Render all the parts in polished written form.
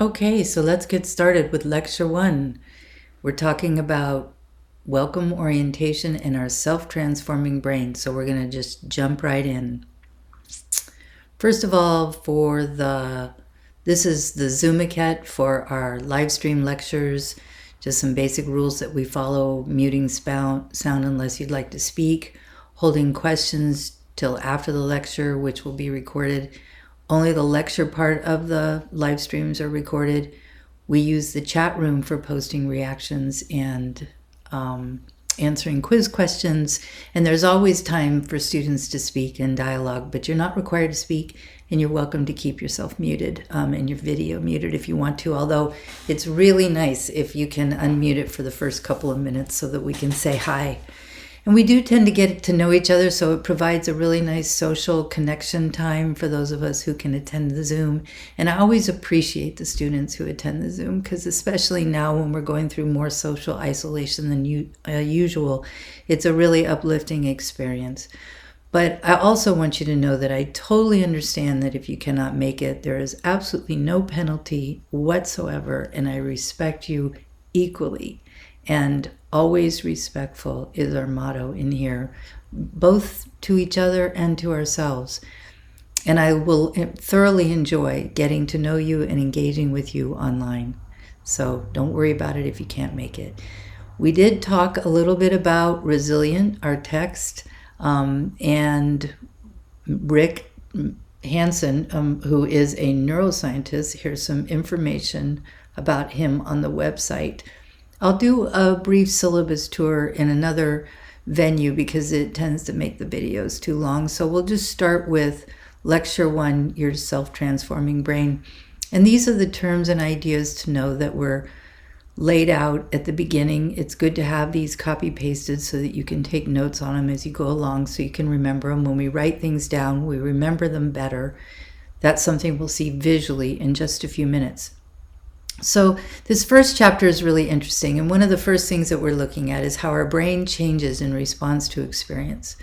Okay, so let's get started with Lecture 1. We're talking about welcome orientation in our self-transforming brain. So we're going to just jump right in. First of all, this is the Zoom maquette for our live stream lectures. Just some basic rules that we follow: muting sound unless you'd like to speak, holding questions till after the lecture, which will be recorded. Only the lecture part of the live streams are recorded. We use the chat room for posting reactions and answering quiz questions. And there's always time for students to speak and dialogue, but you're not required to speak, and you're welcome to keep yourself muted and your video muted if you want to, although it's really nice if you can unmute it for the first couple of minutes so that we can say hi. And we do tend to get to know each other, so it provides a really nice social connection time for those of us who can attend the Zoom. And I always appreciate the students who attend the Zoom, because especially now when we're going through more social isolation than usual, it's a really uplifting experience. But I also want you to know that I totally understand that if you cannot make it, there is absolutely no penalty whatsoever, and I respect you equally. And always respectful is our motto in here, both to each other and to ourselves. And I will thoroughly enjoy getting to know you and engaging with you online. So don't worry about it if you can't make it. We did talk a little bit about Resilient, our text, and Rick Hansen, who is a neuroscientist. Here's some information about him on the website. I'll do a brief syllabus tour in another venue because it tends to make the videos too long. So we'll just start with Lecture 1, Your Self-Transforming Brain. And these are the terms and ideas to know that were laid out at the beginning. It's good to have these copy-pasted so that you can take notes on them as you go along, so you can remember them. When we write things down, we remember them better. That's something we'll see visually in just a few minutes. So this first chapter is really interesting, and one of the first things that we're looking at is how our brain changes in response to experience.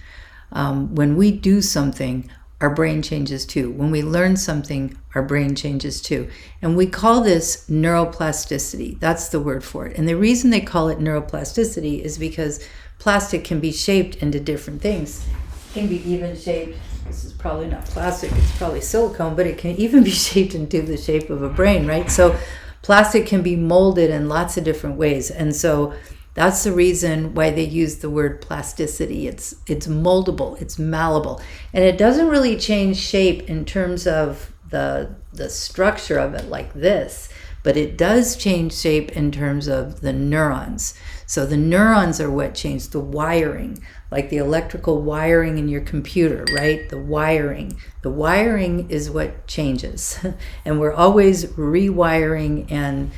When we do something, our brain changes too. When we learn something, our brain changes too. And we call this neuroplasticity. That's the word for it. And the reason they call it neuroplasticity is because plastic can be shaped into different things. It can be even shaped, this is probably not plastic, it's probably silicone, but it can even be shaped into the shape of a brain, right? So plastic can be molded in lots of different ways. And so that's the reason why they use the word plasticity. It's moldable, it's malleable. And it doesn't really change shape in terms of the structure of it like this, but it does change shape in terms of the neurons. So the neurons are what change the wiring, like the electrical wiring in your computer, right? The wiring is what changes. And we're always rewiring and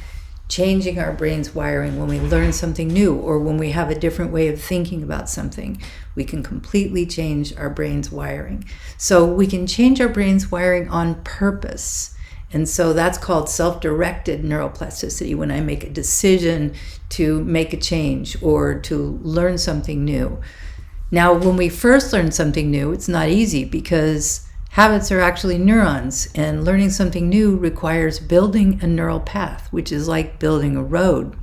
changing our brain's wiring when we learn something new, or when we have a different way of thinking about something. We can completely change our brain's wiring. So we can change our brain's wiring on purpose. And so that's called self-directed neuroplasticity, when I make a decision to make a change or to learn something new. Now, when we first learn something new, it's not easy because habits are actually neurons, and learning something new requires building a neural path, which is like building a road.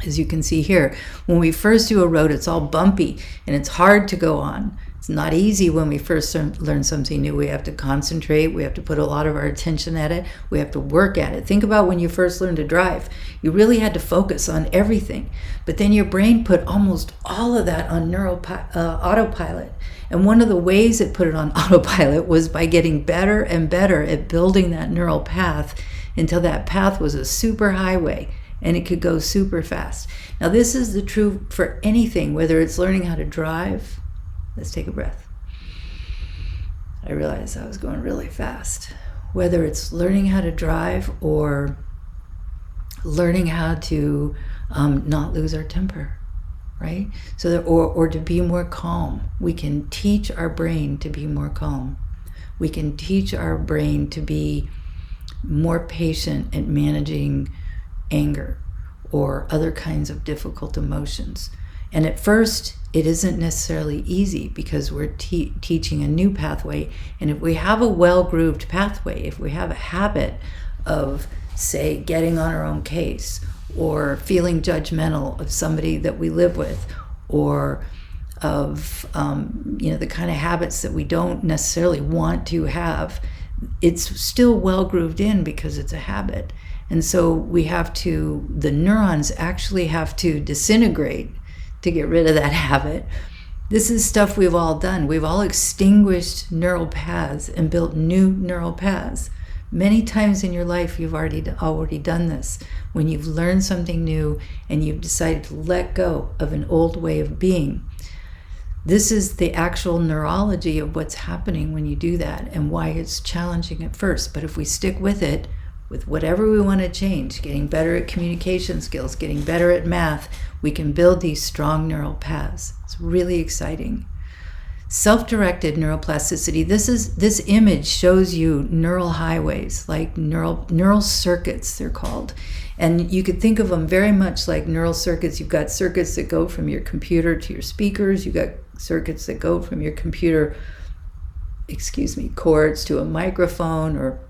As you can see here, when we first do a road, it's all bumpy and it's hard to go on. It's not easy when we first learn something new. We have to concentrate. We have to put a lot of our attention at it. We have to work at it. Think about when you first learned to drive. You really had to focus on everything. But then your brain put almost all of that on autopilot. And one of the ways it put it on autopilot was by getting better and better at building that neural path until that path was a super highway and it could go super fast. Now, this is the true for anything, whether it's learning how to drive. Let's take a breath. I realized I was going really fast. Whether it's learning how to drive or learning how to not lose our temper, right? So that, or to be more calm. We can teach our brain to be more calm. We can teach our brain to be more patient at managing anger or other kinds of difficult emotions. And at first, it isn't necessarily easy because we're teaching a new pathway. And if we have a well-grooved pathway, if we have a habit of say, getting on our own case, or feeling judgmental of somebody that we live with, or of the kind of habits that we don't necessarily want to have. It's still well grooved in because it's a habit. And so the neurons actually have to disintegrate to get rid of that habit. This is stuff we've all done. We've all extinguished neural paths and built new neural paths. Many times in your life, you've already done this. When you've learned something new and you've decided to let go of an old way of being. This is the actual neurology of what's happening when you do that and why it's challenging at first. But if we stick with it, with whatever we want to change, getting better at communication skills, getting better at math, we can build these strong neural paths. It's really exciting. Self-directed neuroplasticity. This image shows you neural highways, like neural circuits, they're called. And you could think of them very much like neural circuits. You've got circuits that go from your computer to your speakers. You've got circuits that go from your computer, cords to a microphone or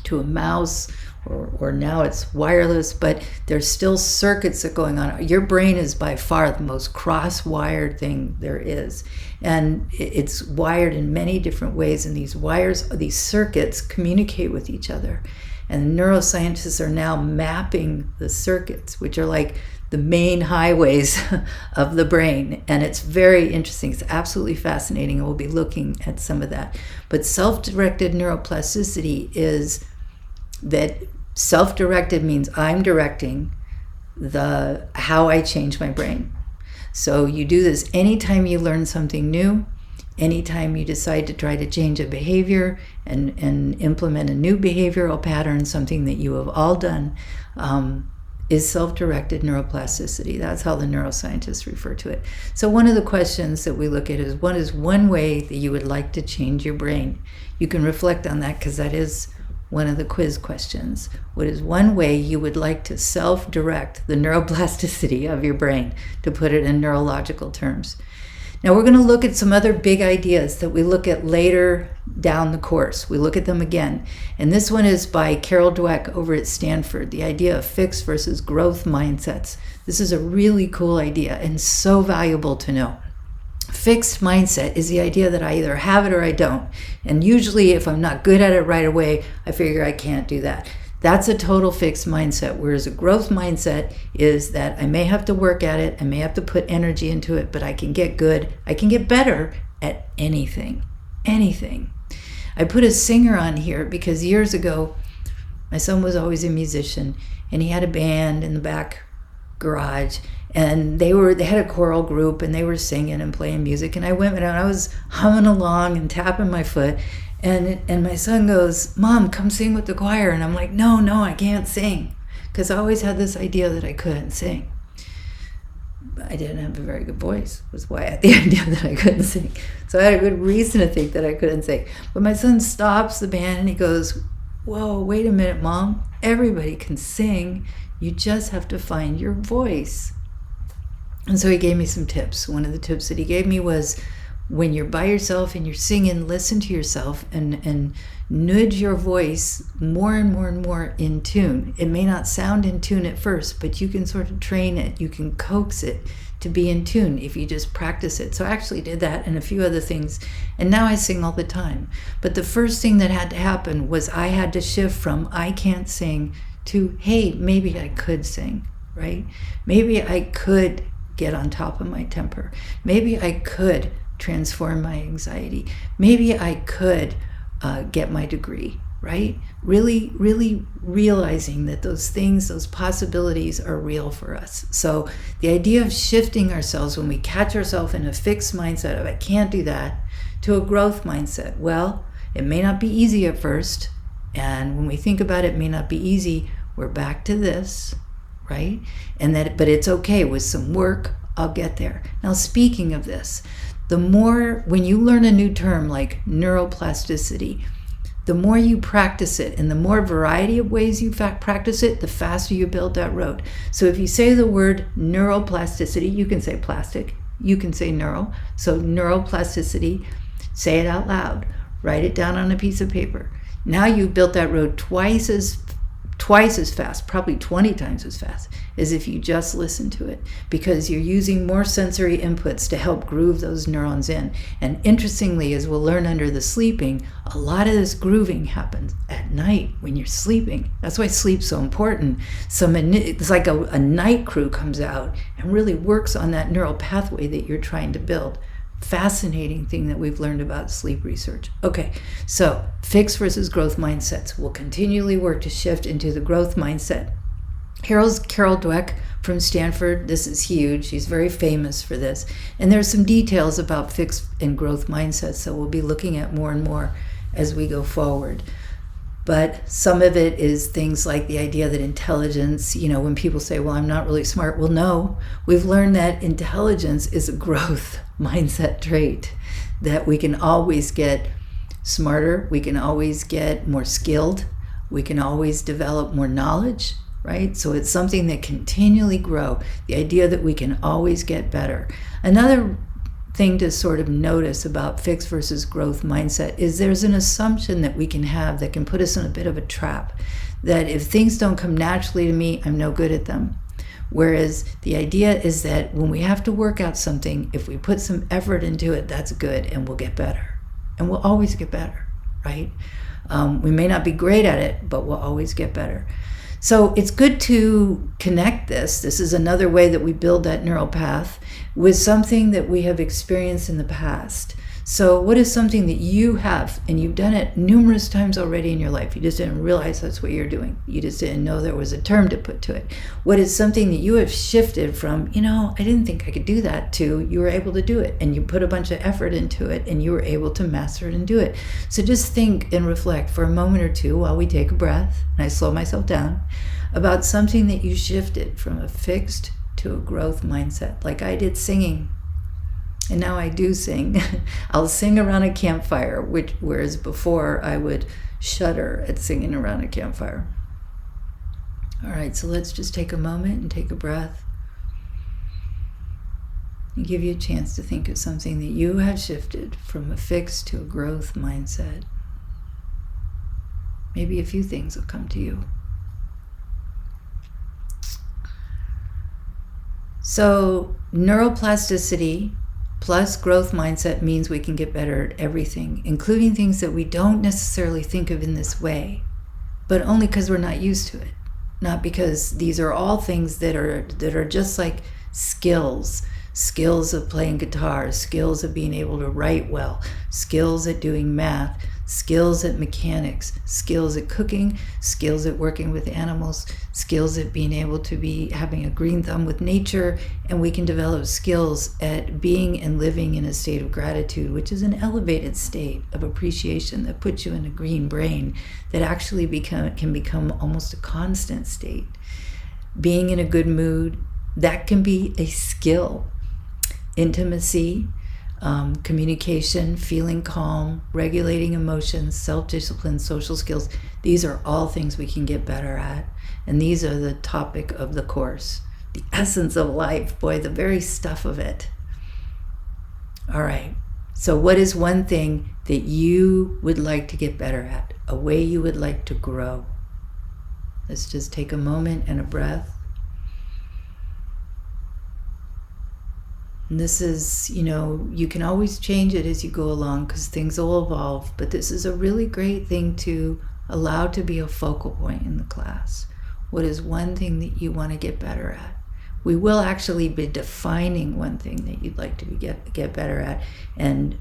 to a mouse, or now it's wireless, but there's still circuits that are going on. Your brain is by far the most cross-wired thing there is. And it's wired in many different ways, and these circuits communicate with each other. And neuroscientists are now mapping the circuits, which are like the main highways of the brain. And it's very interesting. It's absolutely fascinating. And we'll be looking at some of that. But self-directed neuroplasticity is that self-directed means I'm directing how I change my brain. So you do this anytime you learn something new, anytime you decide to try to change a behavior and implement a new behavioral pattern, something that you have all done, is self-directed neuroplasticity. That's how the neuroscientists refer to it. So one of the questions that we look at is, what is one way that you would like to change your brain? You can reflect on that because that is one of the quiz questions. What is one way you would like to self-direct the neuroplasticity of your brain, to put it in neurological terms? Now we're going to look at some other big ideas that we look at later down the course. We look at them again. And this one is by Carol Dweck over at Stanford, the idea of fixed versus growth mindsets. This is a really cool idea and so valuable to know. Fixed mindset is the idea that I either have it or I don't. And usually if I'm not good at it right away, I figure I can't do that. That's a total fixed mindset, whereas a growth mindset is that I may have to work at it, I may have to put energy into it, but I can get good, I can get better at anything. I put a singer on here because years ago, my son was always a musician, and he had a band in the back garage, and they had a choral group, and they were singing and playing music, and I went and I was humming along and tapping my foot, and my son goes, "Mom, come sing with the choir." And I'm like, no, I can't sing, because I always had this idea that I couldn't sing. I didn't have a very good voice, was why I had the idea that I couldn't sing. So I had a good reason to think that I couldn't sing. But my son stops the band and he goes, "Whoa, wait a minute, Mom. Everybody can sing. You just have to find your voice." And so he gave me some tips. One of the tips that he gave me was, when you're by yourself and you're singing, listen to yourself and nudge your voice more and more and more in tune. It may not sound in tune at first, but you can sort of train it. You can coax it to be in tune if you just practice it. So I actually did that and a few other things, and now I sing all the time. But the first thing that had to happen was I had to shift from I can't sing to, hey, maybe I could sing, right? Maybe I could get on top of my temper. Maybe I could transform my anxiety. Maybe I could get my degree, right? Really, really realizing that those things, those possibilities are real for us. So the idea of shifting ourselves when we catch ourselves in a fixed mindset of I can't do that, to a growth mindset. Well, it may not be easy at first, and when we think about it, it may not be easy. We're back to this, right? But it's okay. With some work, I'll get there. Now, speaking of this, when you learn a new term like neuroplasticity, the more you practice it and the more variety of ways you practice it, the faster you build that road. So if you say the word neuroplasticity, you can say plastic, you can say neural. So neuroplasticity, say it out loud, write it down on a piece of paper. Now you've built that road twice as twice as fast, probably 20 times as fast as if you just listen to it, because you're using more sensory inputs to help groove those neurons in. And interestingly, as we'll learn under the sleeping, a lot of this grooving happens at night when you're sleeping. That's why sleep's so important. It's like a night crew comes out and really works on that neural pathway that you're trying to build. Fascinating thing that we've learned about sleep research. Okay, so fixed versus growth mindsets. We'll continually work to shift into the growth mindset. Here's Carol Dweck from Stanford. This is huge. She's very famous for this. And there's some details about fixed and growth mindsets, so we'll be looking at more and more as we go forward. But some of it is things like the idea that intelligence, when people say, well, I'm not really smart. Well, no, we've learned that intelligence is a growth mindset trait, that we can always get smarter, we can always get more skilled, we can always develop more knowledge, right? So it's something that continually grow, the idea that we can always get better. Another thing to sort of notice about fixed versus growth mindset is there's an assumption that we can have that can put us in a bit of a trap, that if things don't come naturally to me, I'm no good at them. Whereas the idea is that when we have to work out something, if we put some effort into it, that's good, and we'll get better. And we'll always get better, right? We may not be great at it, but we'll always get better. So it's good to connect this. This is another way that we build that neural path with something that we have experienced in the past. So what is something that you have, and you've done it numerous times already in your life, you just didn't realize that's what you're doing. You just didn't know there was a term to put to it. What is something that you have shifted from, I didn't think I could do that, to you were able to do it, and you put a bunch of effort into it, and you were able to master it and do it. So just think and reflect for a moment or two while we take a breath, and I slow myself down, about something that you shifted from a fixed to a growth mindset. Like I did singing. And now I do sing. I'll sing around a campfire, whereas before I would shudder at singing around a campfire. All right, so let's just take a moment and take a breath and give you a chance to think of something that you have shifted from a fixed to a growth mindset. Maybe a few things will come to you. So neuroplasticity plus growth mindset means we can get better at everything, including things that we don't necessarily think of in this way, but only because we're not used to it. Not because these are all things that are just like skills of playing guitar, skills of being able to write well, skills at doing math, skills at mechanics, skills at cooking, skills at working with animals, skills at being able to be having a green thumb with nature, and we can develop skills at being and living in a state of gratitude, which is an elevated state of appreciation that puts you in a green brain that actually can become almost a constant state. Being in a good mood, that can be a skill. Intimacy, communication, feeling calm, regulating emotions, self-discipline, social skills. These are all things we can get better at. And these are the topic of the course. The essence of life, boy, the very stuff of it. All right. So what is one thing that you would like to get better at? A way you would like to grow? Let's just take a moment and a breath. And this is, you can always change it as you go along because things will evolve, but this is a really great thing to allow to be a focal point in the class. What is one thing that you want to get better at? We will actually be defining one thing that you'd like to get better at and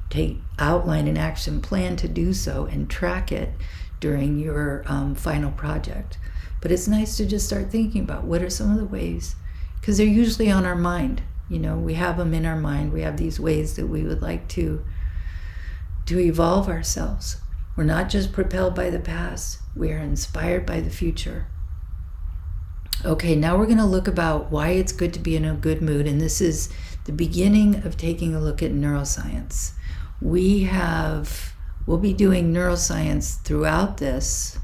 outline an action plan to do so and track it during your final project. But it's nice to just start thinking about what are some of the ways, because they're usually on our mind. We have them in our mind. We have these ways that we would like to evolve ourselves. We're not just propelled by the past. We are inspired by the future. Okay, now we're going to look about why it's good to be in a good mood. And this is the beginning of taking a look at neuroscience. We'll be doing neuroscience throughout this.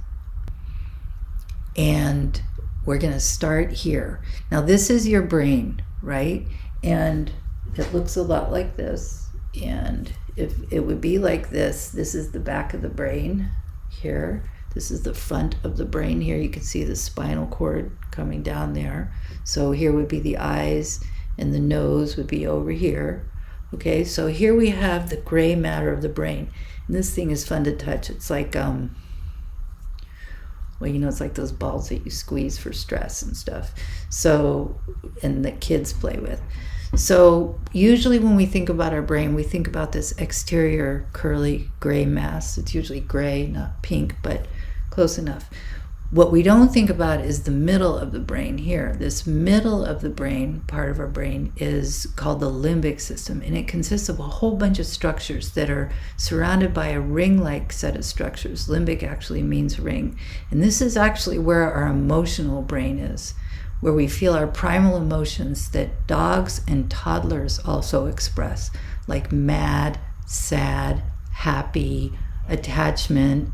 And we're going to start here. Now, this is your brain, right? And it looks a lot like this. And if it would be like this is the back of the brain here. This is the front of the brain here. You can see the spinal cord coming down there. So here would be the eyes, and the nose would be over here. Okay, so here we have the gray matter of the brain. And this thing is fun to touch. It's like, well, you know, it's like those balls that you squeeze for stress and stuff. So, and that kids play with. So usually when we think about our brain, we think about this exterior curly gray mass. It's usually gray, not pink, but close enough. What we don't think about is the middle of the brain here. This middle of the brain, part of our brain, is called the limbic system, and it consists of a whole bunch of structures that are surrounded by a ring-like set of structures. Limbic actually means ring, and this is actually where our emotional brain is, where we feel our primal emotions that dogs and toddlers also express, like mad, sad, happy, attachment,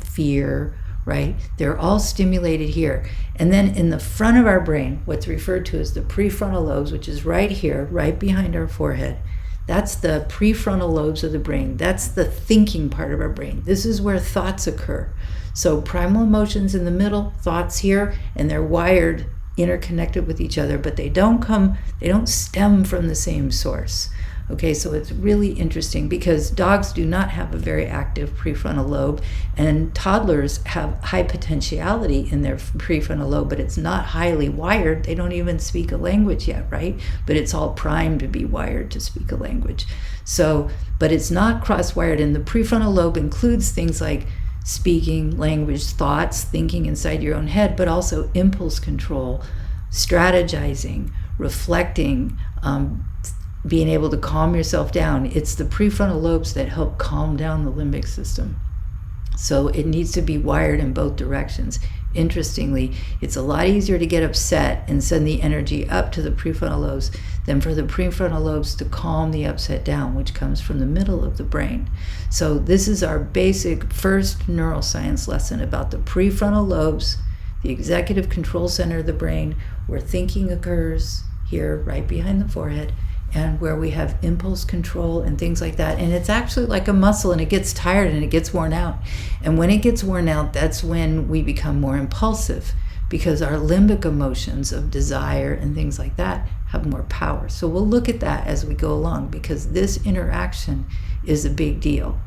fear, right? They're all stimulated here. And then in the front of our brain, what's referred to as the prefrontal lobes, which is right here, right behind our forehead, that's the prefrontal lobes of the brain. That's the thinking part of our brain. This is where thoughts occur. So primal emotions in the middle, thoughts here, and they're wired, interconnected with each other, but they don't stem from the same source. Okay, so it's really interesting because dogs do not have a very active prefrontal lobe, and toddlers have high potentiality in their prefrontal lobe, but it's not highly wired. They don't even speak a language yet, right? But it's all primed to be wired to speak a language. So, but it's not cross-wired, and the prefrontal lobe includes things like speaking, language, thoughts, thinking inside your own head, but also impulse control, strategizing, reflecting, being able to calm yourself down. It's the prefrontal lobes that help calm down the limbic system. So it needs to be wired in both directions. Interestingly, it's a lot easier to get upset and send the energy up to the prefrontal lobes than for the prefrontal lobes to calm the upset down, which comes from the middle of the brain. So this is our basic first neuroscience lesson about the prefrontal lobes, the executive control center of the brain, where thinking occurs here, right behind the forehead, and where we have impulse control and things like that. And it's actually like a muscle, and it gets tired and it gets worn out. And when it gets worn out, that's when we become more impulsive, because our limbic emotions of desire and things like that have more power. So we'll look at that as we go along, because this interaction is a big deal.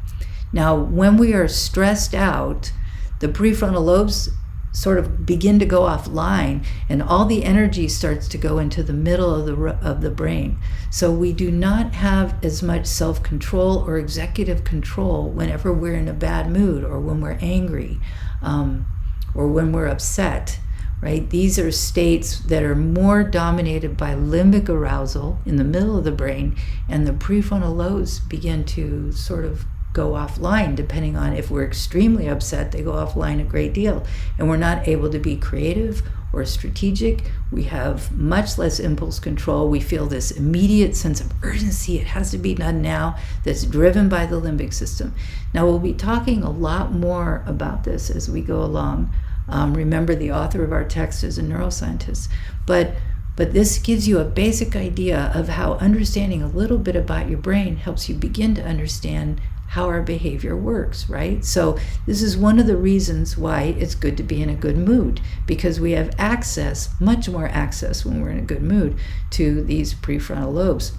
Now, when we are stressed out, the prefrontal lobes sort of begin to go offline, and all the energy starts to go into the middle of the brain. So we do not have as much self-control or executive control whenever we're in a bad mood, or when we're angry, or when we're upset, right? These are states that are more dominated by limbic arousal in the middle of the brain, and the prefrontal lobes begin to sort of go offline. Depending on if we're extremely upset, they go offline a great deal, and we're not able to be creative or strategic. We have much less impulse control. We feel this immediate sense of urgency, it has to be done now, that's driven by the limbic system. Now, we'll be talking a lot more about this as we go along. Remember, the author of our text is a neuroscientist, but this gives you a basic idea of how understanding a little bit about your brain helps you begin to understand how our behavior works, right? So this is one of the reasons why it's good to be in a good mood, because we have access, much more access when we're in a good mood, to these prefrontal lobes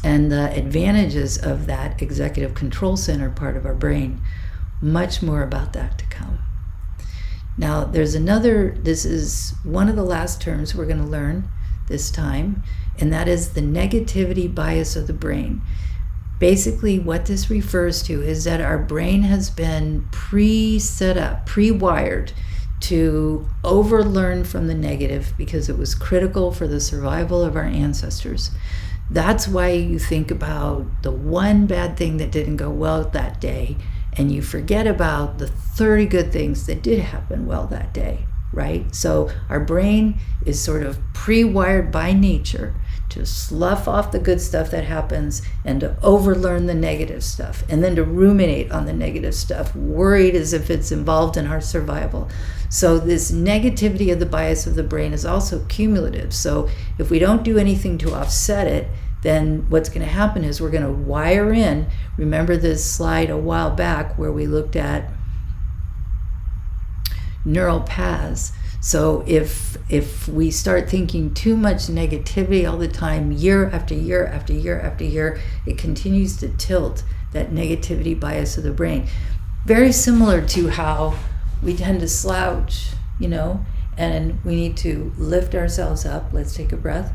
and the advantages of that executive control center part of our brain. Much more about that to come. Now, there's another, this is one of the last terms we're going to learn this time, and that is the negativity bias of the brain. Basically, what this refers to is that our brain has been pre-set up, pre-wired to overlearn from the negative because it was critical for the survival of our ancestors. That's why you think about the one bad thing that didn't go well that day, and you forget about the 30 good things that did happen well that day, right? So our brain is sort of pre-wired by nature to slough off the good stuff that happens and to overlearn the negative stuff, and then to ruminate on the negative stuff, worried as if it's involved in our survival. So this negativity of the bias of the brain is also cumulative. So if we don't do anything to offset it, then what's going to happen is we're going to wire in. Remember this slide a while back where we looked at neural paths. So if we start thinking too much negativity all the time, year after year after year after year, it continues to tilt that negativity bias of the brain. Very similar to how we tend to slouch, and we need to lift ourselves up. Let's take a breath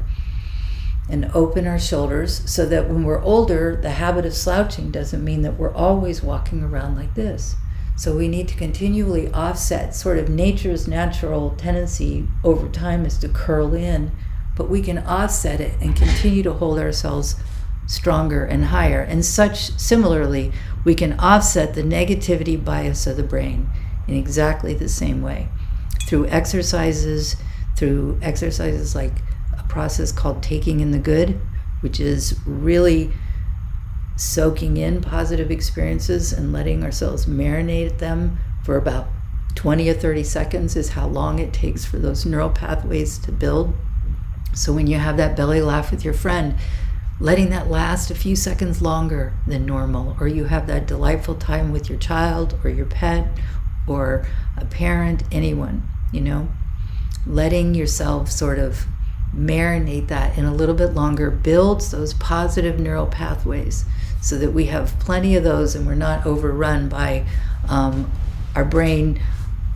and open our shoulders so that when we're older, the habit of slouching doesn't mean that we're always walking around like this. So we need to continually offset. Sort of nature's natural tendency over time is to curl in, but we can offset it and continue to hold ourselves stronger and higher. And similarly, we can offset the negativity bias of the brain in exactly the same way through exercises like a process called taking in the good, which is really soaking in positive experiences and letting ourselves marinate them for about 20 or 30 seconds is how long it takes for those neural pathways to build. So when you have that belly laugh with your friend, letting that last a few seconds longer than normal, or you have that delightful time with your child or your pet or a parent, anyone, letting yourself sort of marinate that in a little bit longer builds those positive neural pathways so that we have plenty of those and we're not overrun by our brain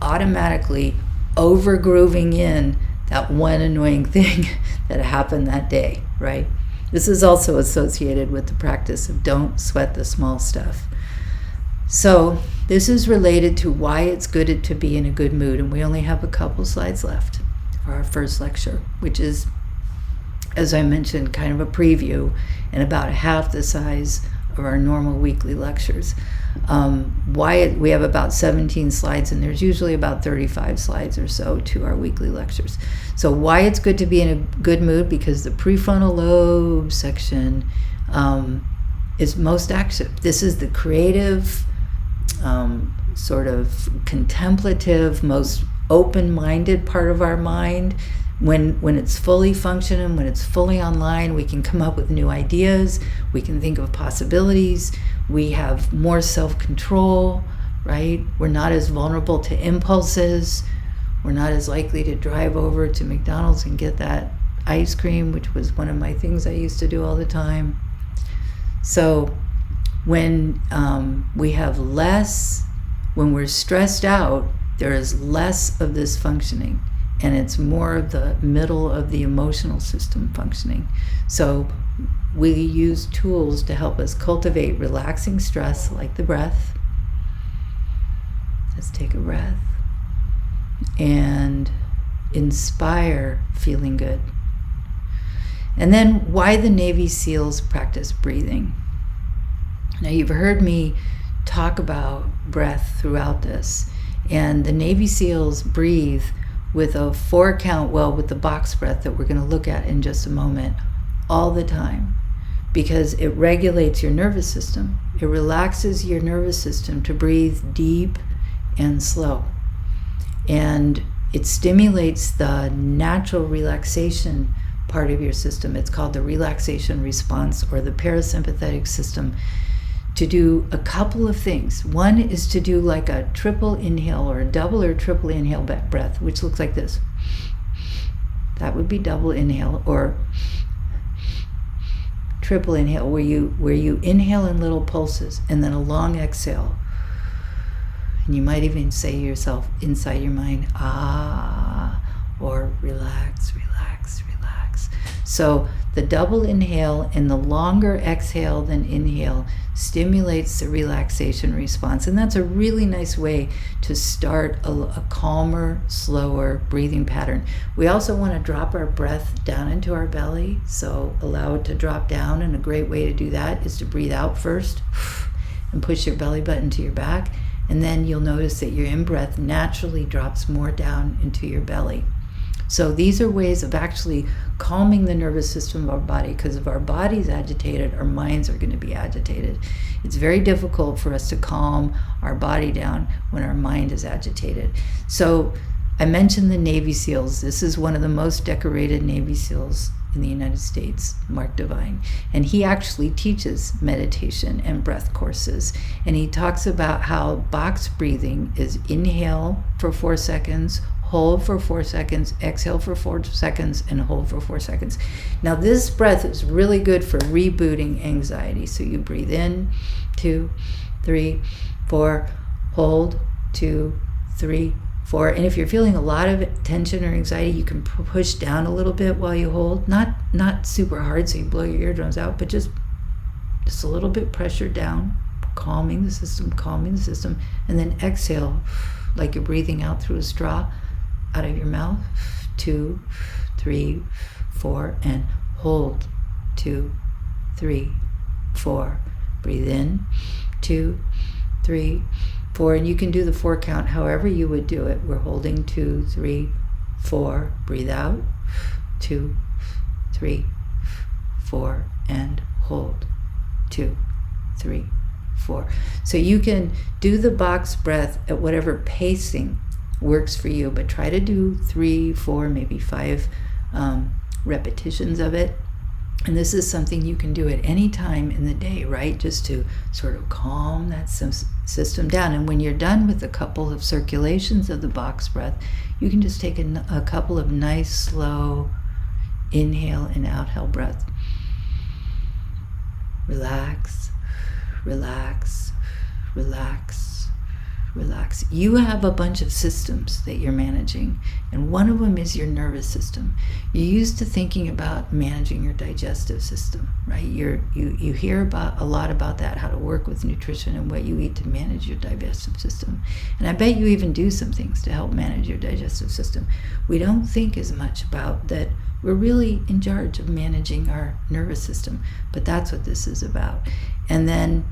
automatically over-grooving in that one annoying thing that happened that day, right? This is also associated with the practice of don't sweat the small stuff. So this is related to why it's good to be in a good mood, and we only have a couple slides left for our first lecture, which is, as I mentioned, kind of a preview and about half the size of our normal weekly lectures. We have about 17 slides, and there's usually about 35 slides or so to our weekly lectures. So why it's good to be in a good mood? Because the prefrontal lobe section is most active. This is the creative, sort of contemplative, most open-minded part of our mind. When it's fully functioning, when it's fully online, we can come up with new ideas, we can think of possibilities, we have more self-control, right? We're not as vulnerable to impulses, we're not as likely to drive over to McDonald's and get that ice cream, which was one of my things I used to do all the time. So when we have less, when we're stressed out, there is less of this functioning, and it's more of the middle of the emotional system functioning. So we use tools to help us cultivate relaxing stress, like the breath. Let's take a breath. And inspire feeling good. And then why the Navy SEALs practice breathing. Now you've heard me talk about breath throughout this, and the Navy SEALs breathe with a 4 count, with the box breath that we're going to look at in just a moment, all the time, because it regulates your nervous system. It relaxes your nervous system to breathe deep and slow. And it stimulates the natural relaxation part of your system. It's called the relaxation response, or the parasympathetic system, to do a couple of things. One is to do like a triple inhale or a double or triple inhale breath, which looks like this. That would be double inhale, or triple inhale, where you inhale in little pulses and then a long exhale. And you might even say to yourself inside your mind, ah, or relax, relax, relax. So the double inhale and the longer exhale than inhale stimulates the relaxation response. And that's a really nice way to start a calmer, slower breathing pattern. We also want to drop our breath down into our belly, so allow it to drop down. And a great way to do that is to breathe out first and push your belly button to your back. And then you'll notice that your in-breath naturally drops more down into your belly. So these are ways of actually calming the nervous system of our body, because if our body's agitated, our minds are going to be agitated. It's very difficult for us to calm our body down when our mind is agitated. So I mentioned the Navy SEALs. This is one of the most decorated Navy SEALs in the United States, Mark Divine, and he actually teaches meditation and breath courses. And he talks about how box breathing is inhale for 4 seconds, hold for 4 seconds, exhale for 4 seconds, and hold for 4 seconds. Now this breath is really good for rebooting anxiety. So you breathe in, 2, 3, 4, hold, 2, 3, 4. And if you're feeling a lot of tension or anxiety, you can push down a little bit while you hold. Not super hard so you blow your eardrums out, but just a little bit pressure down, calming the system. And then exhale like you're breathing out through a straw out of your mouth. 2, 3, 4, and hold. 2, 3, 4. Breathe in. 2, 3, 4. And you can do the 4 count however you would do it. We're holding 2, 3, 4. Breathe out. 2, 3, 4, and hold. 2, 3, 4. So you can do the box breath at whatever pacing works for you, but try to do 3, 4, maybe 5 repetitions of it. And this is something you can do at any time in the day, right? Just to sort of calm that system down. And when you're done with a couple of circulations of the box breath, you can just take a couple of nice, slow inhale and outhale breath. Relax, relax, relax, relax. You have a bunch of systems that you're managing, and one of them is your nervous system. You're used to thinking about managing your digestive system, right? You hear a lot about that, how to work with nutrition and what you eat to manage your digestive system. And I bet you even do some things to help manage your digestive system. We don't think as much about that we're really in charge of managing our nervous system, but that's what this is about. And then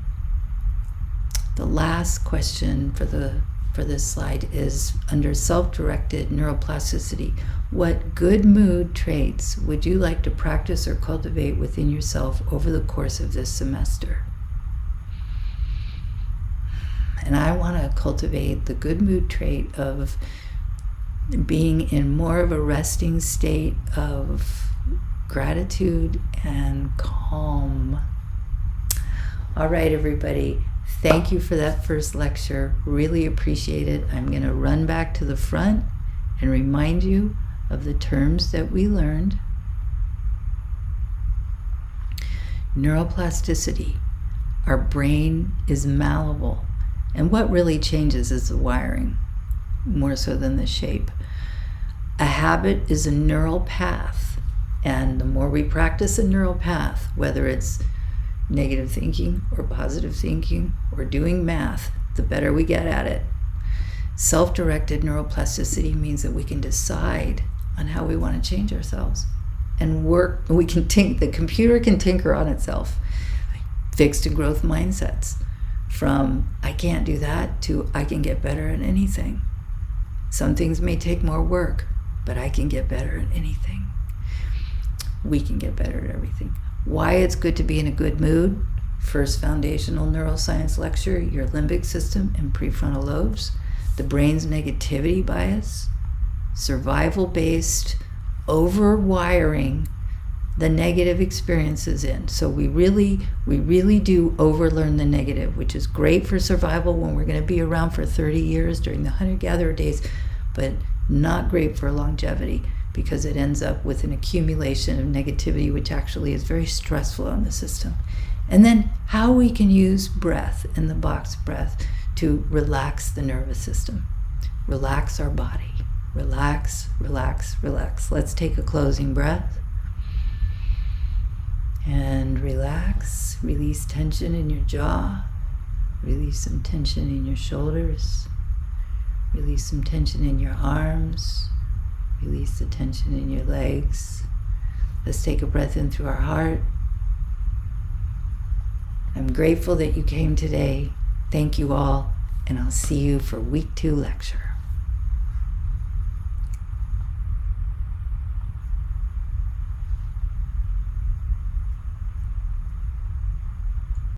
the last question for this slide is under self-directed neuroplasticity. What good mood traits would you like to practice or cultivate within yourself over the course of this semester? And I want to cultivate the good mood trait of being in more of a resting state of gratitude and calm. All right, everybody. Thank you for that first lecture. Really appreciate it. I'm going to run back to the front and remind you of the terms that we learned. Neuroplasticity. Our brain is malleable. And what really changes is the wiring, more so than the shape. A habit is a neural path. And the more we practice a neural path, whether it's negative thinking or positive thinking or doing math, the better we get at it. Self-directed neuroplasticity means that we can decide on how we want to change ourselves and work. We can the computer can tinker on itself. Fixed and growth mindsets, from I can't do that to I can get better at anything. Some things may take more work, but I can get better at anything. We can get better at everything. Why it's good to be in a good mood. First foundational neuroscience lecture, your limbic system and prefrontal lobes, the brain's negativity bias, survival-based overwiring the negative experiences in. So we really do overlearn the negative, which is great for survival when we're going to be around for 30 years during the hunter-gatherer days, but not great for longevity, because it ends up with an accumulation of negativity, which actually is very stressful on the system. And then how we can use breath and the box breath to relax the nervous system, relax our body, relax, relax, relax. Let's take a closing breath and relax. Release tension in your jaw, release some tension in your shoulders, release some tension in your arms, release the tension in your legs. Let's take a breath in through our heart. I'm grateful that you came today. Thank you all, and I'll see you for week 2 lecture.